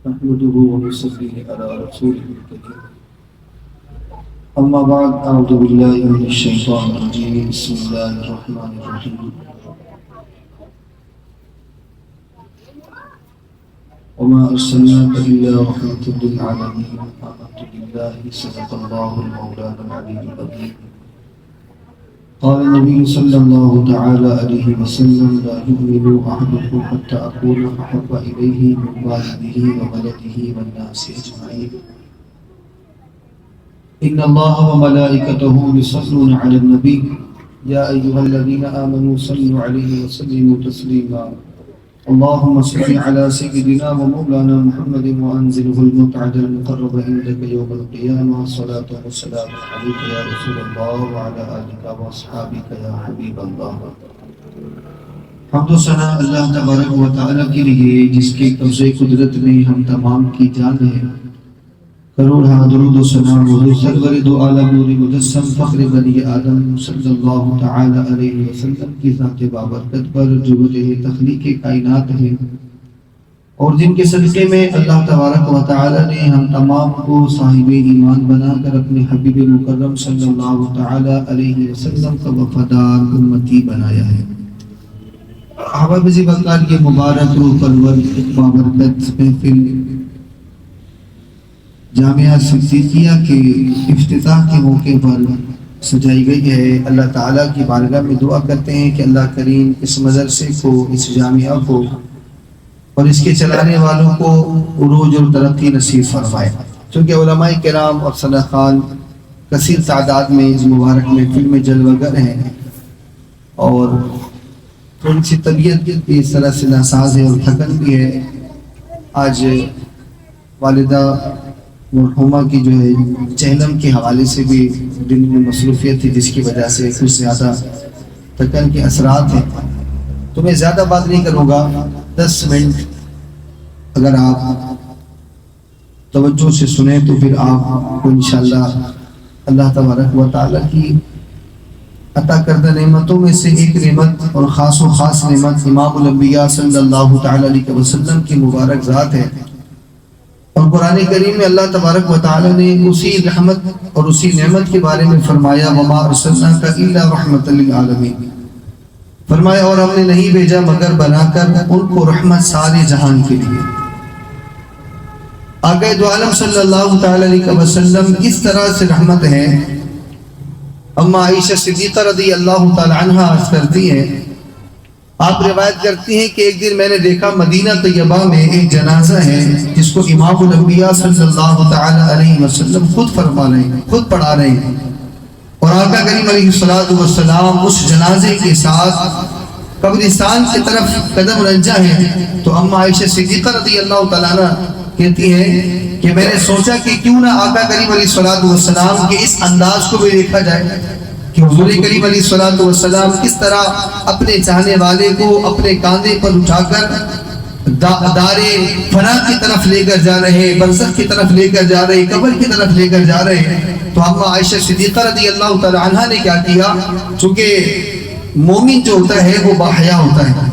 نحمده ونصلي على رسوله الكريم أما بعد أعوذ بالله من الشيطان الرجيم بسم الله الرحمن الرحيم وما أرسلناك إلا رحمة للعالمين آمنت بالله صدق الله المولانا العلي العظيم قال النبي صلى الله تعالى عليه وسلم لا يؤمن أحدكم حتى أكون أحب إليه من والده وولده والناس أجمعين إن الله وملائكته يصلون على النبي يا أيها الذين آمنوا صلوا عليه وسلموا تسليما اللهم صل على سيدنا ومولانا محمد وأنزله المقعد المقرب عندك يوم القيامة صلاة وسلام عليك يا رسول الله وعلى آلك وأصحابك يا حبيب الله. حمد و ثنا اللہ تبارک و تعالی کے لیے جس کے قبضے قدرت میں ہم تمام کی جان ہے. کروڑ درود و ثنا حضور سرور دو عالم نور مجسم فخر بنی آدم صلی اللہ تعالی علیہ وسلم کی ذات بابرکت پر جو وجہ تخلیق کائنات ہے اور جن کے صدقے میں اللہ تبارک و تعالی نے ہم تمام کو صاحب ایمان بنا کر اپنے حبیب مکرم صلی اللہ تعالی علیہ وسلم کا وفادار امتی بنایا ہے. احباب بکار یہ مبارک روح پرور بابرکت محفل جامعہ صدیقیہ کے افتتاح کے موقع پر سجائی گئی ہے. اللہ تعالیٰ کی بارگاہ میں دعا کرتے ہیں کہ اللہ کریم اس مدرسے کو، اس جامعہ کو اور اس کے چلانے والوں کو عروج اور ترقی نصیب فرمائے. چونکہ علماء کرام اور صدقان کثیر تعداد میں اس مبارک محفل میں جلوہ گر ہیں اور تھوڑی سی طبیعت اس طرح سے ناساز ہے اور تھکن بھی ہے. آج والدہ مرحومہ کی جو ہے چہلم کے حوالے سے بھی دن میں مصروفیت تھی جس کی وجہ سے کچھ زیادہ تھکن کے اثرات ہیں. تو میں زیادہ بات نہیں کروں گا. 10 منٹ اگر آپ توجہ سے سنیں تو پھر آپ کو انشاءاللہ اللہ تبارک و تعالیٰ کی عطا کردہ نعمتوں میں سے ایک نعمت اور خاص نعمت امام الانبیاء صلی اللہ تعالیٰ علیہ وسلم کی مبارک ذات ہے. اور قرآن کریم میں اللہ تبارک و تعالی نے اسی رحمت اور اسی نعمت کے بارے میں فرمایا وما ارسلناک الا رحمت للعالمین، فرمایا اور ہم نے نہیں بھیجا مگر بنا کر ان کو رحمت سارے جہان کے لیے. آقا دو عالم صلی اللہ تعالی علیہ وسلم اس طرح سے رحمت ہے. اما عائشہ صدیقہ رضی اللہ تعالی عنہ عرض کرتی ہیں، آپ روایت کرتی ہیں کہ ایک دن میں نے دیکھا مدینہ طیبہ میں ایک جنازہ ہے جس کو امام الانبیاء صلی اللہ تعالی علیہ وسلم خود فرما رہے ہیں، خود پڑھا رہے ہیں اور آقا کریم علیہ السلام اس جنازے کے ساتھ قبرستان کی طرف قدم رنجا ہے. تو اما عائشہ صدیقہ رضی اللہ تعالی عنہ کہتی ہیں کہ میں نے سوچا کہ کیوں نہ آقا کریم علیہ السلام کے اس انداز کو بھی دیکھا جائے کہ حضور کریم علیہ السلام کس طرح اپنے چاہنے والے کو اپنے کاندھے پر اٹھا کر دار فنا کی طرف لے کر جا رہے، برزخ کی طرف لے کر جا رہے، قبر کی طرف لے کر جا رہے ہیں. تو اما عائشہ صدیقہ رضی اللہ تعالی عنہ نے کیا کیا، چونکہ مومن جو ہوتا ہے وہ باحیا ہوتا ہے.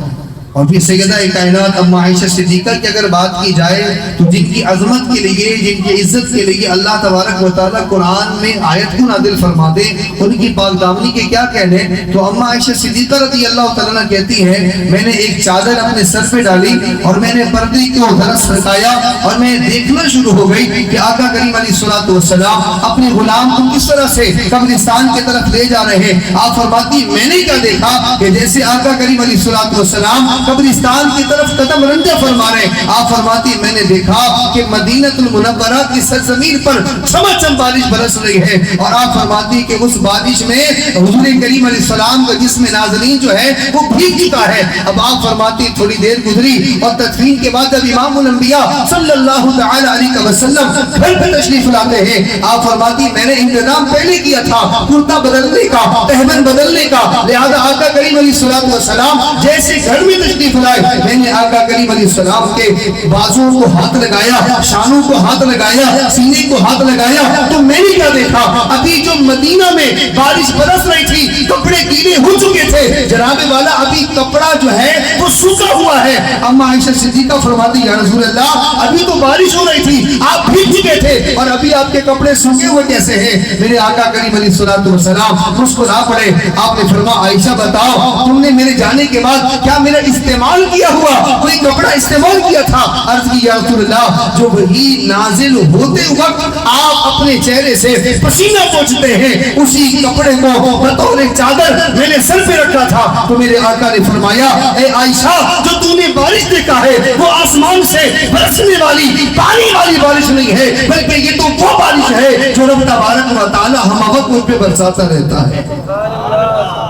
اور پھر سیدہ کائنات اما عائشہ صدیقہ کی اگر بات کی جائے تو جن کی عظمت کے لیے، جن کی عزت کے لیے اللہ تبارک و تعالیٰ قرآن میں آیت کو نازل فرما دے، ان کی پاک دامنی کے کیا کہنے. تو اما عائشہ صدیقہ رضی اللہ تعالیٰ کہتی ہیں میں نے ایک چادر اپنے سر پہ ڈالی اور میں نے پردے کو ذرا سرکایا اور میں دیکھنا شروع ہو گئی کہ آقا کریم علیہ السلام اپنے غلام کو کس طرح سے قبرستان کی طرف لے جا رہے ہیں. آپ فرماتی میں نے کیا دیکھا کہ جیسے آقا کریم علیہ السلام قبرستان کی طرف قدم رنجہ فرما رہے ہیں. آپ فرماتی میں نے دیکھا کہ مدینہ المنورہ کی سرزمین پر چھمچم بارش برس رہی ہے اور آپ فرماتی کہ اس بارش میں حضور کریم علیہ السلام کا جسم نازنین جو ہے وہ بھیگ چکا ہے. اب آپ فرماتی تھوڑی دیر گزری اور تدفین کے بعد جب امام الانبیاء صلی اللہ تعالی علیہ وسلم گھر پہ تشریف لاتے ہیں، آپ فرماتی میں نے انتظام پہلے کیا تھا کرتا بدلنے کا، تہبند بدلنے کا، لہذا آقا کریم علیہ السلام جیسے گھر میں تشریف لائے میں نے آقا کریم علیہ السلام کے بازوؤں کو ہاتھ لگایا، شانوں کو ہاتھ لگایا، سینے کو ہاتھ لگایا. تو میں نے کیا دیکھا، ابھی جو مدینہ میں بارش برس رہی تھی کپڑے گیلے ہو چکے تھے، جناب والا ابھی کپڑا جو ہے وہ سوکھا ہوا ہے. اما عائشہ صدیقہ فرماتی یا رسول اللہ ابھی تو بارش ہو رہی تھی، آپ بھیگ چکے تھے اور ابھی آپ کے کپڑے سوکھے ہوئے کیسے ہیں؟ میرے آقا کریم علیہ الصلوۃ والسلام مسکرا پڑے. آپ نے فرمایا عائشہ بتاؤ تم نے میرے جانے کے بعد کیا میرا استعمال کیا ہوا کوئی کپڑا استعمال کیا تھا؟ عرض کی یا رسول اللہ جو وحی نازل ہوتے وقت آپ اپنے چہرے سے پسینہ پوچھتے ہیں اسی کپڑے کو بطور چادر میں نے سر پہ رکھا تھا. تو میرے آقا نے فرمایا اے عائشہ جو تو نے بارش دیکھا ہے وہ آسمان سے برسنے والی پانی والی بارش نہیں ہے بلکہ یہ تو وہ بارش ہے جو رب تبارک و تعالی ہم وقت ان پہ برساتا رہتا ہے.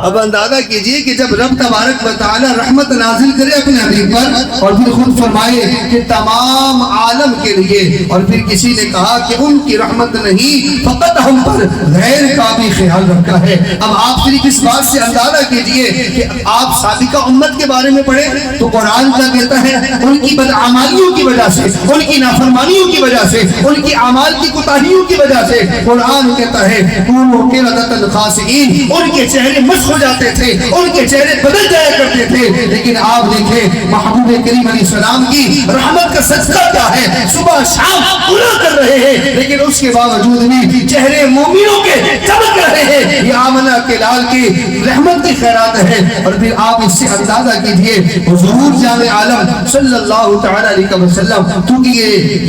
اب اندازہ کیجئے کہ جب رب تبارک و تعالی رحمت نازل کرے اپنے حبیب پر اور پھر خود فرمائے کہ تمام عالم کے لیے، اور پھر کسی نے کہا کہ ان کی رحمت نہیں فقط ہم پر غیر کا بھی خیال رکھا ہے. اب آپ صرف اس بات سے اندازہ کیجئے کہ آپ سابقہ امت کے بارے میں پڑھیں تو قرآن کیا کہتا ہے ان کی بدعمالیوں کی وجہ سے، ان کی نافرمانیوں کی وجہ سے، ان کی اعمال کی کوتاہیوں کی وجہ سے قرآن کہتا ہے ان کے چہرے مسخ ہو جاتے تھے، ان کے چہرے بدل جایا کرتے تھے. لیکن آپ دیکھیں محبوب کریم علیہ السلام کی رحمت کا صدقہ کیا ہے، صبح شام پورا کر رہے ہیں لیکن اس کے باوجود بھی چہرے مومنوں کے چمک رہے ہیں. یہ آمنہ کے لال کی رحمت کی خیرات ہے. اور پھر آپ اس سے اندازہ کیجئے حضور جامع عالم صلی اللہ تعالی علیہ وسلم، کیونکہ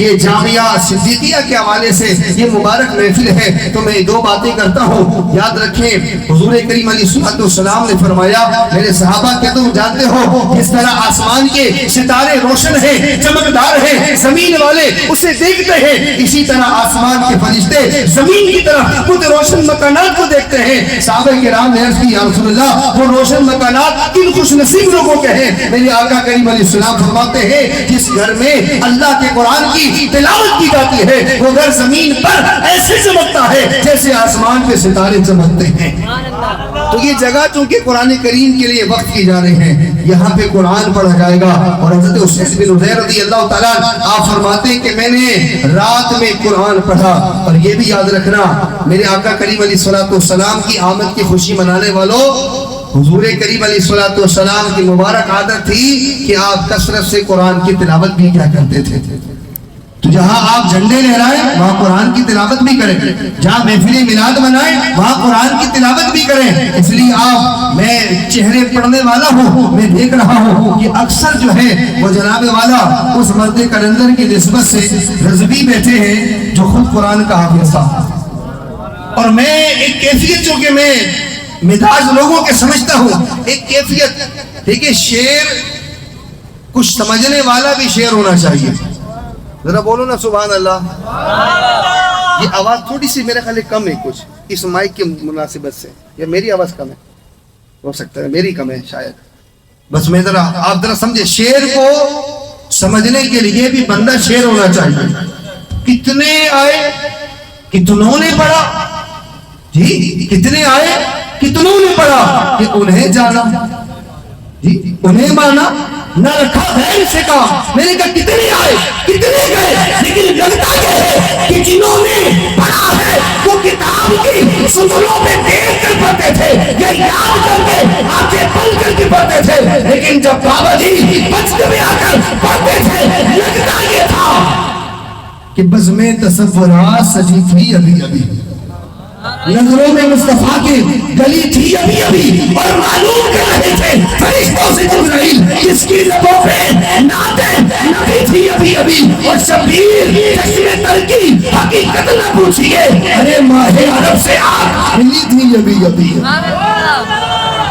یہ جامعہ صدیقیہ کے حوالے سے یہ مبارک محفل ہے تو میں دو باتیں کرتا ہوں. یاد رکھیں حضور کریم علیہ السلام نے فرمایا میرے صحابہ کہ تم جانتے ہو جس طرح آسمان کے ستارے روشن ہیں چمکدار ہیں زمین والے اسے دیکھتے ہیں اسی طرح آسمان کے فرشتے زمین کی طرف خود روشن مکانات کو دیکھتے ہیں. صحابہ کرام نے عرض کی یا رسول اللہ وہ روشن مکانات کن خوش نصیب لوگوں کے ہیں؟ میرے آقا کریم علیہ السلام فرماتے ہیں جس گھر میں اللہ کے قرآن کی تلاوت کی جاتی ہے وہ گھر زمین پر ایسے چمکتا ہے جیسے آسمان پہ ستارے چمکتے ہیں. تو یہ جگہ چونکہ قرآن کریم کے لیے وقت کی جا رہے ہیں یہاں پہ قرآن پڑھا جائے گا. اور حضرت اسید بن حضیر رضی اللہ تعالیٰ آپ فرماتے ہیں کہ میں نے رات میں قرآن پڑھا. اور یہ بھی یاد رکھنا میرے آقا کریم علیہ السلام کی آمد کی خوشی منانے والوں حضور کریم علیہ السلام کی مبارک عادت تھی کہ آپ کثرت سے قرآن کی تلاوت بھی کیا کرتے تھے. تو جہاں آپ جھنڈے لہرائیں وہاں قرآن کی تلاوت بھی کریں، جہاں محفل میلاد منائیں وہاں قرآن کی تلاوت بھی کریں. اس لیے آپ میں چہرے پڑھنے والا ہوں میں دیکھ رہا ہوں کہ اکثر جو ہے وہ جناب والا اس مرد کلندر کی نسبت سے رضوی بیٹھے ہیں جو خود قرآن کا حافظ تھا. اور میں ایک کیفیت جو کہ میں مزاج لوگوں کے سمجھتا ہوں ایک کیفیت دیکھیں شعر کچھ سمجھنے والا بھی شعر ہونا چاہیے. ذرا بولو نا سبحان اللہ. یہ آواز تھوڑی سی میرے خیال کم ہے کچھ اس مائک کی مناسبت سے یا میری آواز کم ہے ہو سکتا ہے میری کم ہے شاید. بس میں ذرا آپ ذرا سمجھے شعر کو سمجھنے کے لیے بھی بندہ شعر ہونا چاہیے. کتنے آئے کتنوں نے پڑھا جی کتنے آئے کتنوں نے پڑھا کہ انہیں جانا جی انہیں مانا نہ رکھا غیر سے کام. میں نے کہا کتنے آئے کتنے گئے لیکن لگتا یہ ہے کہ جنہوں نے پڑھا ہے وہ کتاب کی سطروں پہ دیکھ کر پڑھتے تھے یا یاد کر کے آنکھیں پل کر کے پڑھتے تھے. لیکن جب بابا جی بچ میں آ کر پڑھتے تھے لگتا یہ تھا کہ بزم تصورات سجی تھی ابھی ابھی نظروں میں مصطفیٰ کی گلی تھی ابھی ابھی اور معلوم کر رہے تھے فرشتوں سے جبرائیل جس کی لبوں پہ نعتیں نبی تھی ابھی ابھی. اور شبیر چشم تر کی حقیقت نہ پوچھئے ارے ماہ عرب سے آگ ملی تھی ابھی ابھی.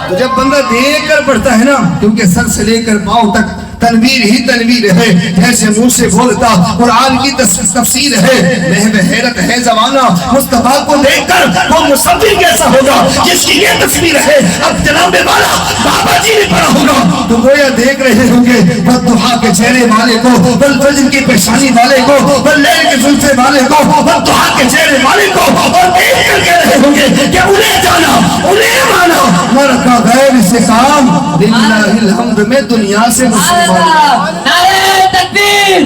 تو جب بندہ دیکھ کر پڑھتا ہے نا کیونکہ سر سے لے کر پاؤں تک تنویر ہی تنویر ہے جیسے منہ سے بولتا قرآن کی تفسیر ہے. محو حیرت ہے زمانہ مصطفیٰ کو دیکھ کر وہ مصور کیسا ہوگا جس کی یہ تصویر ہے. اب جناب والا بابا جی نے پڑھا ہوگا تو گویا دیکھ رہے ہوں گے بددعا کے چہرے والے کو بلفجر کی پیشانی والے کو بلیل کے زلفے والے کو بددعا کے چہرے والے کو اور دیکھ کر کہہ رہے ہوں گے کہ انہیں جانا انہیں مانا نہ رکھا غیر سے کام. للہ الحمد میں دنیا سے مسلمان. نعرہ تکبیر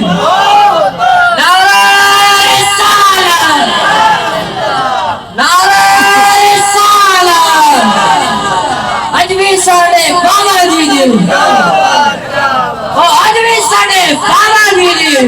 نعرہ رسالت نعرہ رسالت. اج بھی ساڑے بابا جی دی اج بھی ساڑے بابا جی دی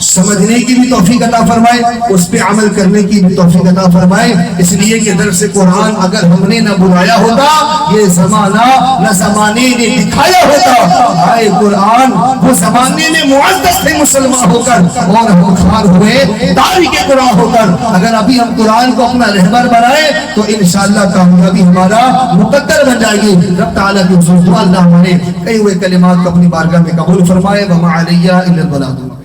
سمجھنے کی بھی توفیق عطا فرمائے، اس پہ عمل کرنے کی بھی توفیق عطا فرمائے۔ اس لیے کہ درس قرآن اگر ہم نے نہ بلایا ہوتا، یہ زمانہ نہ زمانے نے دکھایا ہوتا۔ آئے قرآن وہ زمانے میں معزز تھے مسلمان ہو کر، اور ہم خوار ہوئے تاریخ قرآن ہو کر۔ اگر ابھی ہم قرآن کو اپنا رہبر بنائے تو انشاءاللہ کامیابی ہمارا مقدر بن جائے گی۔ رب تعالیٰ کی حضور دعا اللہ ہمارے کئی ہوئے کلمات کو اپنی بارگاہ میں قبول فرمائے۔ وما علیہ الا البلاغ۔